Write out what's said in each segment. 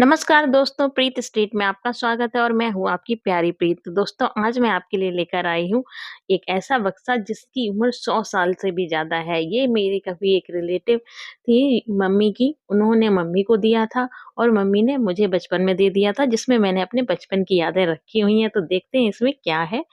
नमस्कार दोस्तों, प्रीत स्ट्रीट में आपका स्वागत है और मैं हूँ आपकी प्यारी प्रीत। तो दोस्तों, आज मैं आपके लिए लेकर आई हूँ एक ऐसा बक्सा जिसकी उम्र 100 साल से भी ज़्यादा है। ये मेरी कभी एक रिलेटिव थी मम्मी की, उन्होंने मम्मी को दिया था और मम्मी ने मुझे बचपन में दे दिया था, जिसमें मैंने अपने बचपन की यादें रखी हुई हैं। तो देखते हैं इसमें क्या है।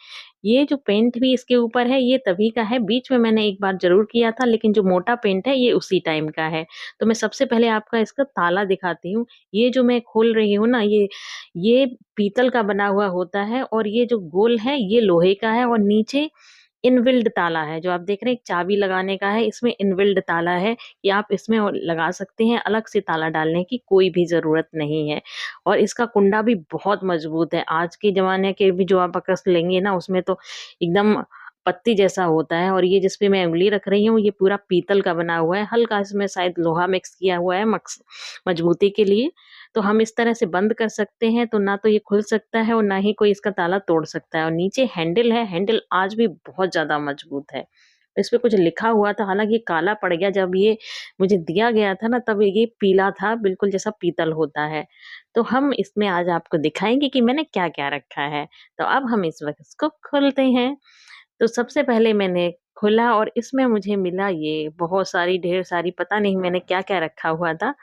ये जो पेंट भी इसके ऊपर है ये तभी का है, बीच में मैंने एक बार ज़रूर किया था, लेकिन जो मोटा पेंट है ये उसी टाइम का है। तो मैं सबसे पहले आपका इसका ताला दिखाती हूँ। ये जो मैं खोल रही हूँ ना, ये पीतल का बना हुआ होता है और ये जो गोल है ये लोहे का है और नीचे इनबिल्ट ताला है। जो आप देख रहे हैं एक चाबी लगाने का है, इसमें इनबिल्ट ताला है कि आप इसमें और लगा सकते हैं, अलग से ताला डालने की कोई भी ज़रूरत नहीं है। और इसका कुंडा भी बहुत मज़बूत है। आज के ज़माने के भी जो आप बकस लेंगे ना, उसमें तो एकदम पत्ती जैसा होता है और ये जिस पे मैं उँगली रख रही हूँ, ये पूरा पीतल का बना हुआ है। हल्का इसमें शायद लोहा मिक्स किया हुआ है मज़बूती के लिए। तो हम इस तरह से बंद कर सकते हैं, तो ना तो ये खुल सकता है और ना ही कोई इसका ताला तोड़ सकता है। और नीचे हैंडल है, हैंडल आज भी बहुत ज़्यादा मज़बूत है। इस पे कुछ लिखा हुआ था, हालाँकि ये काला पड़ गया, जब ये मुझे दिया गया था ना तब ये पीला था, बिल्कुल जैसा पीतल होता है। तो हम इसमें आज आपको दिखाएँगे कि मैंने क्या-क्या रखा है। तो अब हम इस वक़्त इसको खोलते हैं। तो सबसे पहले मैंने खोला और इसमें मुझे मिला ये बहुत सारी ढेर सारी, पता नहीं मैंने क्या-क्या रखा हुआ था।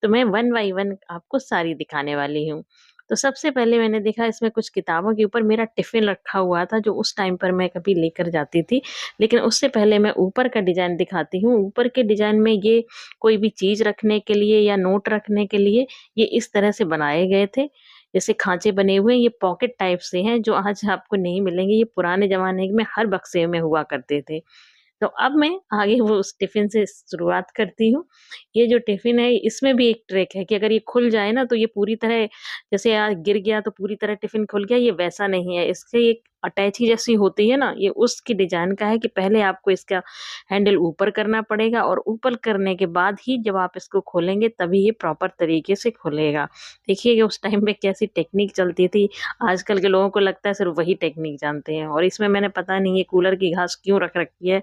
तो मैं वन बाय वन आपको सारी दिखाने वाली हूँ। तो सबसे पहले मैंने देखा इसमें कुछ किताबों के ऊपर मेरा टिफ़िन रखा हुआ था, जो उस टाइम पर मैं कभी लेकर जाती थी। लेकिन उससे पहले मैं ऊपर का डिज़ाइन दिखाती हूँ। ऊपर के डिज़ाइन में ये कोई भी चीज़ रखने के लिए या नोट रखने के लिए ये इस तरह से बनाए गए थे। जैसे खाँचे बने हुए हैं, ये पॉकेट टाइप से हैं, जो आज आपको नहीं मिलेंगे। ये पुराने ज़माने में हर बक्से में हुआ करते थे। तो अब मैं आगे वो उस टिफ़िन से शुरुआत करती हूँ। ये जो टिफ़िन है इसमें भी एक ट्रिक है कि अगर ये खुल जाए ना तो ये पूरी तरह, जैसे गिर गया तो पूरी तरह टिफ़िन खुल गया, ये वैसा नहीं है। इसके एक अटैची जैसी होती है ना, ये उसकी डिज़ाइन का है कि पहले आपको इसका हैंडल ऊपर करना पड़ेगा और ऊपर करने के बाद ही जब आप इसको खोलेंगे तभी ये प्रॉपर तरीके से खुलेगा। देखिए कि उस टाइम पे कैसी टेक्निक चलती थी। आजकल के लोगों को लगता है सिर्फ़ वही टेक्निक जानते हैं। और इसमें मैंने पता नहीं ये कूलर की घास क्यों रख रखी है।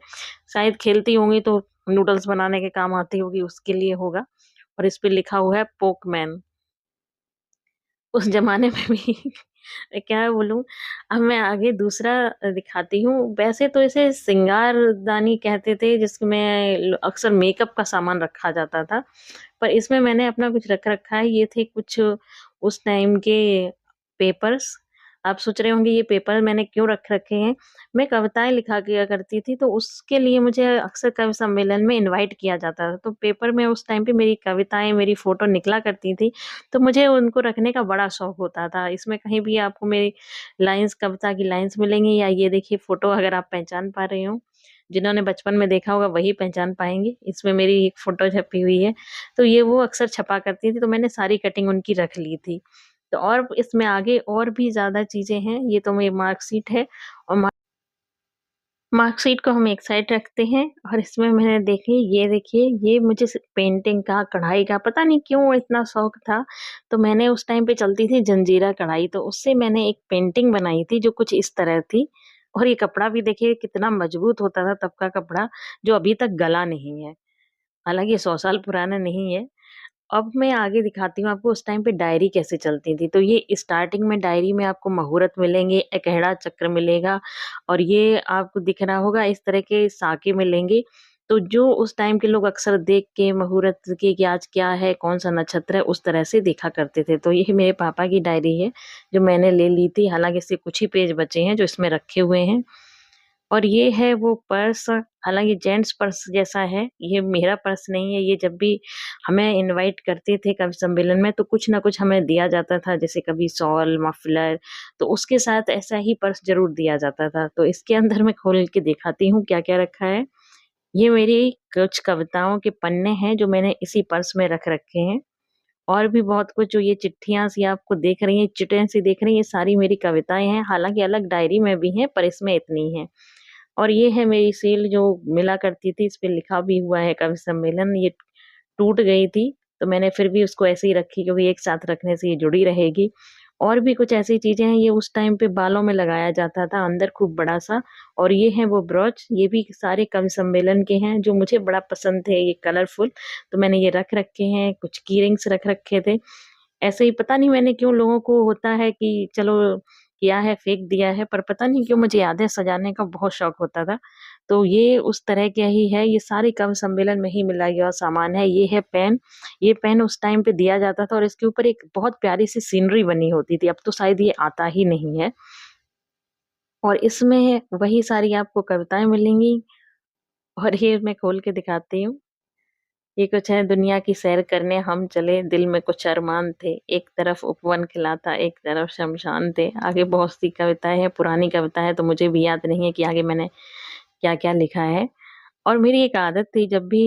शायद खेलती होंगी तो नूडल्स बनाने के काम आती होगी, उसके लिए होगा। और इस पे लिखा हुआ है पोकमैन। उस ज़माने में भी मैं क्या बोलूँ। अब मैं आगे दूसरा दिखाती हूँ। वैसे तो इसे सिंगारदानी कहते थे, जिसमें अक्सर मेकअप का सामान रखा जाता था। पर इसमें मैंने अपना कुछ रख रखा है। ये थे कुछ उस टाइम के पेपर्स। आप सोच रहे होंगे ये पेपर मैंने क्यों रख रखे हैं? मैं कविताएँ लिखा किया करती थी, तो उसके लिए मुझे अक्सर कवि सम्मेलन में इनवाइट किया जाता था। तो पेपर में उस टाइम पे मेरी कविताएँ, मेरी फ़ोटो निकला करती थी, तो मुझे उनको रखने का बड़ा शौक होता था। इसमें कहीं भी आपको मेरी लाइन्स, कविता की लाइन्स मिलेंगी, या ये देखिए फ़ोटो अगर आप पहचान पा रहे हो। जिन्होंने बचपन में देखा होगा वही पहचान पाएँगे। इसमें मेरी एक फ़ोटो छपी हुई है। तो ये वो अक्सर छपा करती थी, तो मैंने सारी कटिंग उनकी रख ली थी। तो और इसमें आगे और भी ज़्यादा चीज़ें हैं। ये तो मेरी मार्कशीट है और मार्कशीट को हम एक साइड रखते हैं। और इसमें मैंने ये देखिए, ये मुझे पेंटिंग का, कढ़ाई का पता नहीं क्यों इतना शौक था। तो मैंने उस टाइम पे चलती थी जंजीरा कढ़ाई, तो उससे मैंने एक पेंटिंग बनाई थी जो कुछ इस तरह थी। और ये कपड़ा भी देखिए कितना मजबूत होता था तब का कपड़ा, जो अभी तक गला नहीं है। हालाँकि ये 100 साल पुराना नहीं है। अब मैं आगे दिखाती हूँ आपको उस टाइम पे डायरी कैसे चलती थी। तो ये स्टार्टिंग में डायरी में आपको मुहूर्त मिलेंगे, एकहड़ा चक्र मिलेगा और ये आपको दिख रहा होगा इस तरह के साके मिलेंगे। तो जो उस टाइम के लोग अक्सर देख के मुहूर्त के कि आज क्या है, कौन-सा नक्षत्र है, उस तरह से देखा करते थे। तो ये मेरे पापा की डायरी है, जो मैंने ले ली थी। हालाँकि इसके कुछ ही पेज बचे हैं जो इसमें रखे हुए हैं। और ये है वो पर्स, हालाँकि जेंट्स पर्स जैसा है, ये मेरा पर्स नहीं है। ये जब भी हमें इनवाइट करते थे कवि सम्मेलन में तो कुछ न कुछ हमें दिया जाता था, जैसे कभी शॉल, मफलर, तो उसके साथ ऐसा ही पर्स ज़रूर दिया जाता था। तो इसके अंदर मैं खोल के दिखाती हूँ क्या-क्या रखा है। ये मेरी कुछ कविताओं के पन्ने हैं जो मैंने इसी पर्स में रख रखे हैं। और भी बहुत कुछ, जो ये चिट्ठियाँ सी आपको देख रही हैं, चिटें सी देख रही हैं, ये सारी मेरी कविताएँ हैं। हालाँकि अलग डायरी में भी हैं, पर इसमें इतनी हैं। और ये है मेरी सील जो मिला करती थी, इस पे लिखा भी हुआ है कवि सम्मेलन। ये टूट गई थी, तो मैंने फिर भी उसको ऐसे ही रखी, क्योंकि एक साथ रखने से ये जुड़ी रहेगी। और भी कुछ ऐसी चीज़ें हैं, ये उस टाइम पे बालों में लगाया जाता था, अंदर खूब बड़ा-सा। और ये है वो ब्रोच, ये भी सारे कवि सम्मेलन के हैं, जो मुझे बड़ा पसंद थे, ये कलरफुल, तो मैंने ये रख रखे हैं। कुछ की रिंग्स रख रखे थे। ऐसे ही पता नहीं मैंने क्यों, लोगों को होता है कि चलो किया है, फेंक दिया है, पर पता नहीं क्यों मुझे यादें सजाने का बहुत शौक होता था। तो ये उस तरह का ही है, ये सारी कवि सम्मेलन में ही मिला गया सामान है। ये है पेन, ये पेन उस टाइम पे दिया जाता था और इसके ऊपर एक बहुत प्यारी सी सीनरी बनी होती थी, अब तो शायद ये आता ही नहीं है। और इसमें वही सारी आपको कविताएँ मिलेंगी और ये मैं खोल के दिखाती हूँ। ये कुछ है, दुनिया की सैर करने हम चले, दिल में कुछ अरमान थे, एक तरफ उपवन खिला था, एक तरफ शमशान थे। आगे बहुत सी कविताएँ हैं, पुरानी कविता है तो मुझे भी याद नहीं है कि आगे मैंने क्या-क्या लिखा है। और मेरी एक आदत थी, जब भी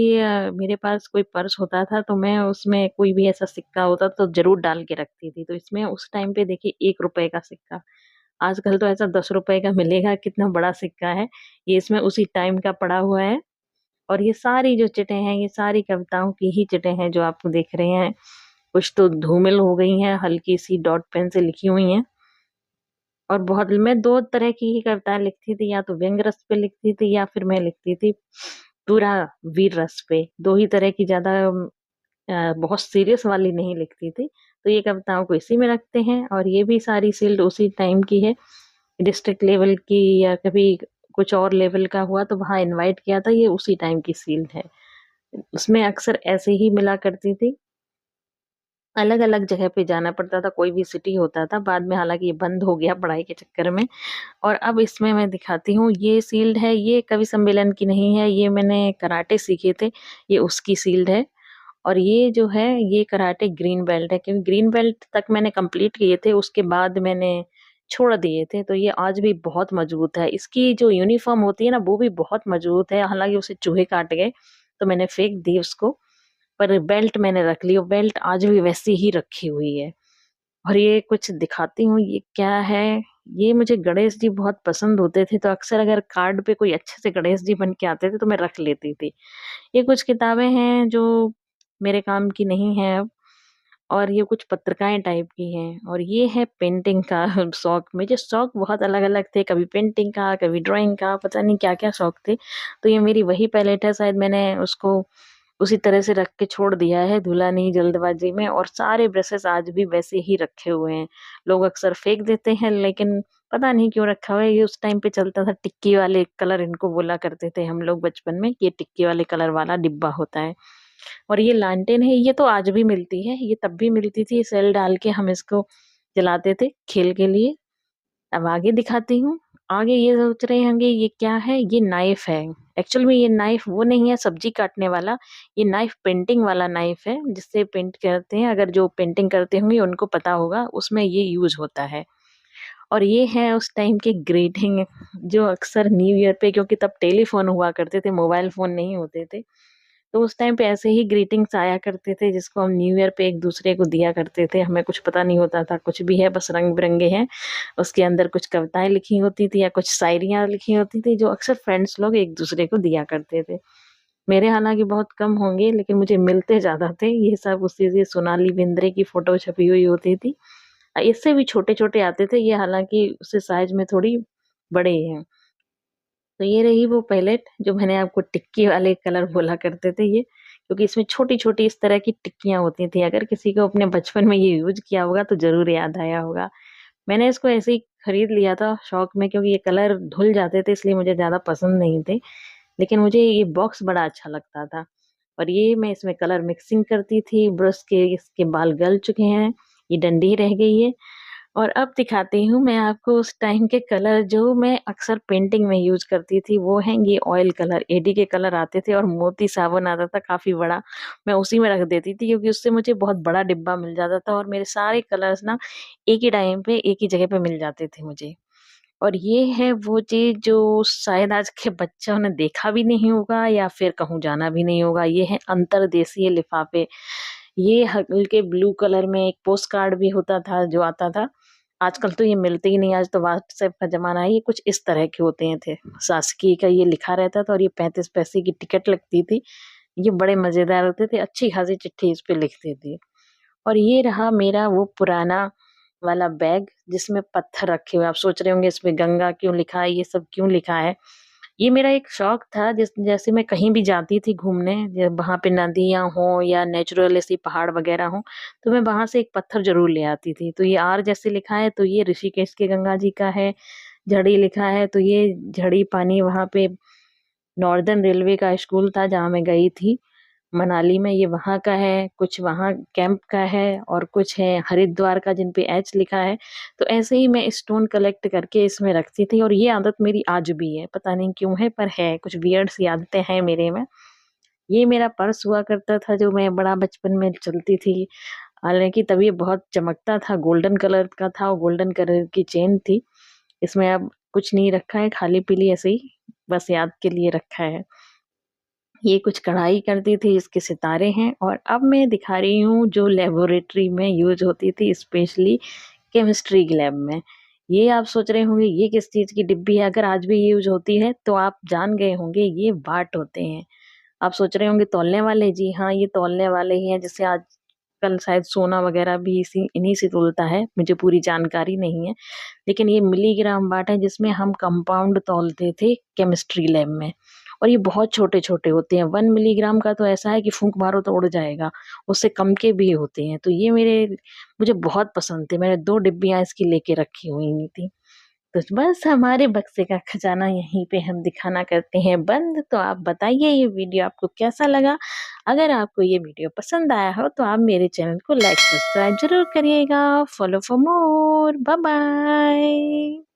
मेरे पास कोई पर्स होता था तो मैं उसमें कोई भी ऐसा सिक्का होता तो ज़रूर डाल के रखती थी। तो इसमें उस टाइम पे देखिए ₹1 का सिक्का, आजकल तो ऐसा ₹10 का मिलेगा, कितना बड़ा सिक्का है। ये इसमें उसी टाइम का पड़ा हुआ है। और ये सारी जो चिटें हैं, ये सारी कविताओं की ही चिटें हैं जो आप देख रहे हैं। कुछ तो धूमिल हो गई हैं, हल्की-सी डॉट पेन से लिखी हुई हैं। और बहुत, मैं 2 तरह की ही कविताएँ लिखती थी, या तो व्यंग रस पे लिखती थी या फिर मैं लिखती थी पूरा वीर रस पे। 2 ही तरह की, ज़्यादा बहुत सीरियस वाली नहीं लिखती थी। तो ये कविताओं को इसी में रखते हैं और ये भी सारी सील्ड उसी टाइम की है। डिस्ट्रिक्ट लेवल की या कभी कुछ और लेवल का हुआ तो वहाँ इनवाइट किया था, ये उसी टाइम की सील्ड है। उसमें अक्सर ऐसे ही मिला करती थी। अलग-अलग जगह पे जाना पड़ता था, कोई भी सिटी होता था। बाद में हालाँकि ये बंद हो गया पढ़ाई के चक्कर में। और अब इसमें मैं दिखाती हूँ, ये सील्ड है, ये कवि सम्मेलन की नहीं है, ये मैंने कराटे सीखे थे, ये उसकी सील्ड है। और ये जो है, ये कराटे ग्रीन बेल्ट है, क्योंकि ग्रीन बेल्ट तक मैंने कंप्लीट किए थे, उसके बाद मैंने छोड़ दिए थे, तो ये आज भी बहुत मज़बूत है। इसकी जो यूनिफ़ॉर्म होती है ना, वो भी बहुत मज़बूत है, हालाँकि उसे चूहे काट गए, तो मैंने फेंक दी उसको, पर बेल्ट मैंने रख ली और बेल्ट आज भी वैसी ही रखी हुई है। और ये कुछ दिखाती हूँ, ये क्या है, ये मुझे गणेश जी बहुत पसंद होते थे, तो अक्सर अगर कार्ड पे कोई अच्छे से गणेश जी बन के आते थे, तो मैं रख लेती थी। ये कुछ किताबें हैं जो मेरे काम की नहीं हैं अब, और ये कुछ पत्रिकाएँ टाइप की हैं, और ये है पेंटिंग का शौक। मुझे शौक बहुत अलग-अलग थे, कभी पेंटिंग का, कभी ड्राइंग का, पता नहीं क्या-क्या शौक थे। तो ये मेरी वही पैलेट है, शायद मैंने उसको उसी तरह से रख के छोड़ दिया है, धुला नहीं जल्दबाज़ी में, और सारे ब्रशेज़ आज भी वैसे ही रखे हुए हैं। लोग अक्सर फेंक देते हैं, लेकिन पता नहीं क्यों रखा हुआ है। ये उस टाइम पे चलता था, टिक्की वाले कलर इनको बोला करते थे हम लोग बचपन में, कि ये टिक्की वाले कलर वाला डिब्बा होता है। और ये लालटेन है, ये तो आज भी मिलती है, ये तब भी मिलती थी, सेल डाल के हम इसको जलाते थे खेल के लिए। अब आगे दिखाती हूँ। आगे ये सोच रहे होंगे ये क्या है? ये नाइफ़ है। एक्चुअल में ये नाइफ़ वो नहीं है सब्ज़ी काटने वाला, ये नाइफ़ पेंटिंग वाला नाइफ़ है, जिससे पेंट करते हैं। अगर जो पेंटिंग करते होंगे उनको पता होगा, उसमें ये यूज़ होता है। और ये है उस टाइम के ग्रीटिंग, जो अक्सर न्यू ईयर पे, क्योंकि तब टेलीफ़ोन हुआ करते थे, मोबाइल फ़ोन नहीं होते थे। तो उस टाइम पे ऐसे ही ग्रीटिंग्स आया करते थे, जिसको हम न्यू ईयर पे एक-दूसरे को दिया करते थे। हमें कुछ पता नहीं होता था, कुछ भी है बस रंग-बिरंगे हैं। उसके अंदर कुछ कविताएँ लिखी होती थी या कुछ शायरियाँ लिखी होती थी, जो अक्सर फ्रेंड्स लोग एक-दूसरे को दिया करते थे। मेरे हालाँकि बहुत कम होंगे, लेकिन मुझे मिलते ज़्यादा थे। ये सब उसी से सोनाली बेंद्रे की फ़ोटो छपी हुई होती थी। इससे भी छोटे-छोटे आते थे, ये हालाँकि उससे साइज़ में थोड़ी बड़े हैं। तो ये रही वो पैलेट जो मैंने आपको टिक्की वाले कलर बोला करते थे ये, क्योंकि इसमें छोटी-छोटी इस तरह की टिक्कियाँ होती थी। अगर किसी को अपने बचपन में ये यूज़ किया होगा तो ज़रूर याद आया होगा। मैंने इसको ऐसे ही खरीद लिया था शौक में, क्योंकि ये कलर धुल जाते थे, इसलिए मुझे ज़्यादा पसंद नहीं थे। लेकिन मुझे ये बॉक्स बड़ा अच्छा लगता था। और ये मैं इसमें कलर मिक्सिंग करती थी, ब्रश के इसके बाल गल चुके हैं, ये डंडी रह गई है। और अब दिखाती हूँ मैं आपको उस टाइम के कलर जो मैं अक्सर पेंटिंग में यूज़ करती थी, वो हैं ये ऑयल कलर, एडी के कलर आते थे और मोती साबुन आता था काफ़ी बड़ा, मैं उसी में रख देती थी, क्योंकि उससे मुझे बहुत बड़ा डिब्बा मिल जाता था और मेरे सारे कलर्स ना एक ही टाइम पे एक ही जगह पे मिल जाते थे मुझे। और ये है वो चीज़ जो शायद आज के बच्चों ने देखा भी नहीं होगा या फिर कहूँ जाना भी नहीं होगा, ये है अंतर्देशीय लिफ़ाफ़े। ये हल्के ब्लू कलर में एक पोस्ट कार्ड भी होता था जो आता था। आजकल तो ये मिलते ही नहीं, आज तो व्हाट्सएप का ज़माना है। ये कुछ इस तरह के होते थे। शासकीय का ये लिखा रहता था और ये 35 पैसे की टिकट लगती थी। ये बड़े मज़ेदार होते थे, अच्छी खासी चिट्ठी इस पे लिखते थे। और ये रहा मेरा वो पुराना वाला बैग जिसमें पत्थर रखे हुए हैं। आप सोच रहे होंगे इसमें गंगा क्यों लिखा है, ये सब क्यों लिखा है? ये मेरा एक शौक था जैसे मैं कहीं भी जाती थी घूमने वहाँ पे नदियाँ हों या नेचुरल ऐसी पहाड़ वगैरह हों, तो मैं वहाँ से एक पत्थर ज़रूर ले आती थी। तो ये आर जैसे लिखा है तो ये ऋषिकेश के गंगा जी का है, झड़ी लिखा है तो ये झड़ी पानी वहाँ पे नॉर्दर्न रेलवे का स्कूल था जहाँ मैं गई थी। मनाली में ये वहाँ का है, कुछ वहाँ कैंप का है और कुछ है हरिद्वार का जिन पे एच लिखा है। तो ऐसे ही मैं स्टोन कलेक्ट करके इसमें रखती थी और ये आदत मेरी आज भी है, पता नहीं क्यों है पर है, कुछ वियर्ड सी आदतें हैं मेरे में। ये मेरा पर्स हुआ करता था जो मैं बड़ा बचपन में चलती थी, हालाँकि तब ये बहुत चमकता था, गोल्डन कलर का था और गोल्डन कलर की चेन थी। इसमें अब कुछ नहीं रखा है, खाली-पीली ऐसे ही बस याद के लिए रखा है। ये कुछ कढ़ाई करती थी, इसके सितारे हैं और अब मैं दिखा रही हूँ जो लैबोरेटरी में यूज़ होती थी स्पेशली केमिस्ट्री की लैब में। ये आप सोच रहे होंगे ये किस चीज़ की डिब्बी है? अगर आज भी यूज़ होती है तो आप जान गए होंगे ये वाट होते हैं। आप सोच रहे होंगे तौलने वाले? जी हाँ, ये तौलने वाले ही हैं जिससे आजकल शायद सोना वगैरह भी इसी इन्हीं से तौलता है, मुझे पूरी जानकारी नहीं है। लेकिन ये मिलीग्राम वाट है जिसमें हम कंपाउंड तौलते थे केमिस्ट्री लैब में और ये बहुत छोटे-छोटे होते हैं। 1 मिलीग्राम का तो ऐसा है कि फूँक मारो तो उड़ जाएगा, उससे कम के भी होते हैं। तो ये मुझे बहुत पसंद थे, मैंने 2 डिब्बियाँ इसकी लेके रखी हुई थी। तो बस हमारे बक्से का खजाना यहीं पे हम दिखाना करते हैं बंद। तो आप बताइए ये वीडियो आपको कैसा लगा? अगर आपको ये वीडियो पसंद आया हो तो आप मेरे चैनल को लाइक सब्सक्राइब ज़रूर करिएगा। Follow for more. Bye bye.